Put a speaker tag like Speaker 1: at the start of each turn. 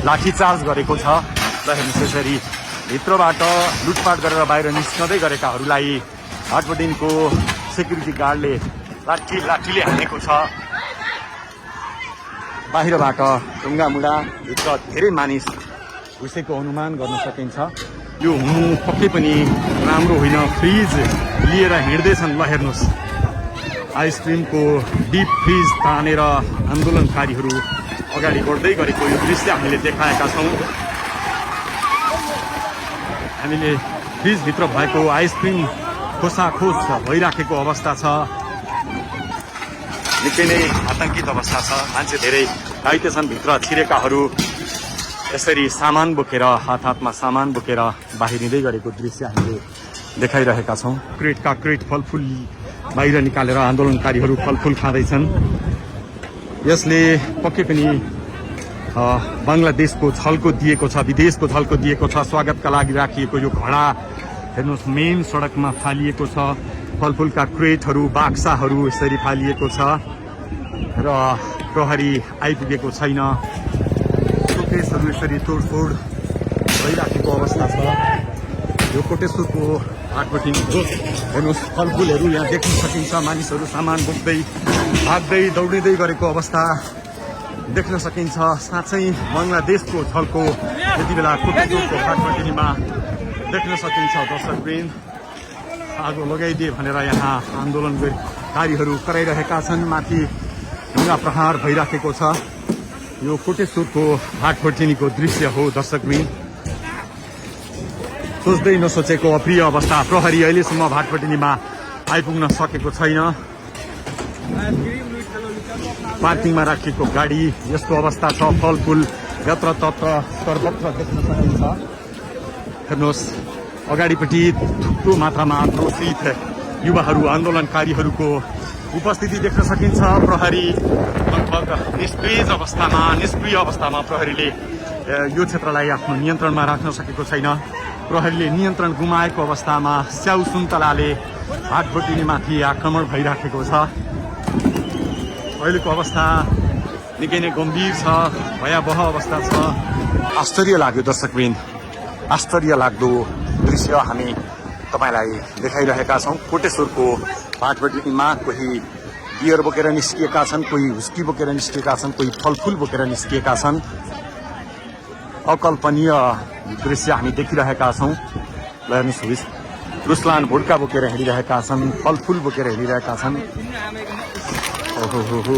Speaker 1: लाठीचार्ज गरेको छ। ल हेर्नुहोस् यसरी भित्रबाट लुटपाट गरेर बाहिर निस्कँदै गरेकाहरूलाई हाटबटिनको सेक्युरिटी गार्डले लाठीले हानेको छ। बाहिरबाट ढुङ्गामुढा भित्र धेरै मानिस घुसेको अनुमान गर्न सकिन्छ। यो हुनु पक्कै पनि राम्रो होइन। फ्रिज लिएर हिँड्दैछन्। ल हेर्नुहोस् आइसक्रिमको डिप फ्रिज तानेर आन्दोलनकारीहरू अगाडि बढ्दै गरेको यो दृश्य हामीले देखाएका छौँ। हामीले फ्रिजभित्र भएको आइसक्रिम खोसाखोस भइराखेको अवस्था छ। निकै नै आतंकित अवस्था छ। मान्छे धेरै घाइते छन्। भित्र छिरेकाहरू यसरी सामान बोकेर हातमा सामान बोकेर बाहिरिँदै गरेको दृश्य हामीले देखाइरहेका छौँ। क्रेटका क्रेट फलफुल बाहिर निकालेर आन्दोलनकारीहरू फलफुल खाँदैछन्। यसले पक्कै पनि बङ्गलादेशको झल्को दिएको छ, विदेशको झल्को दिएको छ। स्वागतका लागि राखिएको यो घडा हेर्नुहोस् मेन सडकमा फालिएको छ। फलफुलका क्रेटहरू बाक्साहरू यसरी फालिएको छ र प्रहरी आइपुगेको छैन। शोकेसहरू यसरी तोडफोड भइराखेको अवस्था छ। यो कोटेश्वरको हाटबटिन हेर्नुहोस् फलफुलहरू यहाँ देख्न सकिन्छ। मानिसहरू सामान बोक्दै भाग्दै दौडिँदै गरेको अवस्था देख्न सकिन्छ। साँच्चै बङ्गलादेशको झल्को यति बेला कोटेश्वरको हाटबटिनीमा देख्न सकिन्छ। दर्शकवृन्द आगो लगाइदिए भनेर यहाँ आन्दोलनकारीहरू कराइरहेका छन्। माथि ढुङ्गा प्रहार भइराखेको छ। यो कोटेश्वरको हाटबटिनीको दृश्य हो। दर्शकवृन्द सोच्दै नसोचेको अप्रिय अवस्था। प्रहरी अहिलेसम्म हाटबटिनीमा आइपुग्न सकेको छैन। पार्किङमा राखिएको गाडी यस्तो अवस्था छ। फलफुल यत्रतत्र सर्वत्र देख्न सकिन्छ। हेर्नुहोस् अगाडिपट्टि थुप्रो मात्रामा क्रोशित युवाहरू आन्दोलनकारीहरूको उपस्थिति देख्न सकिन्छ। प्रहरी लगभग निष्क्रिय अवस्थामा प्रहरीले यो क्षेत्रलाई आफ्नो नियन्त्रणमा राख्न सकेको छैन। प्रहरीले नियन्त्रण गुमाएको अवस्थामा स्याउ सुन्तलाले हाटबटिनीमाथि आक्रमण भइराखेको छ। अहिलेको अवस्था निकै नै गम्भीर छ, भयावह अवस्था छ। आश्चर्य लाग्यो दर्शकवृन्द, आश्चर्य लाग्दो दृश्य हामी तपाईँलाई देखाइरहेका छौँ। कोटेश्वरको हाटबटिनीमा कोही बियर बोकेर निस्किएका छन्, कोही हुस्की बोकेर निस्किएका छन्, कोही फलफुल बोकेर निस्किएका छन्। अकल्पनीय दृश्य हामी देखिरहेका छौँ। ल हेर्नुहोस् रुसलान भोड्का बोकेर हिँडिरहेका छन्, फलफुल बोकेर हिँडिरहेका छन्। ओहो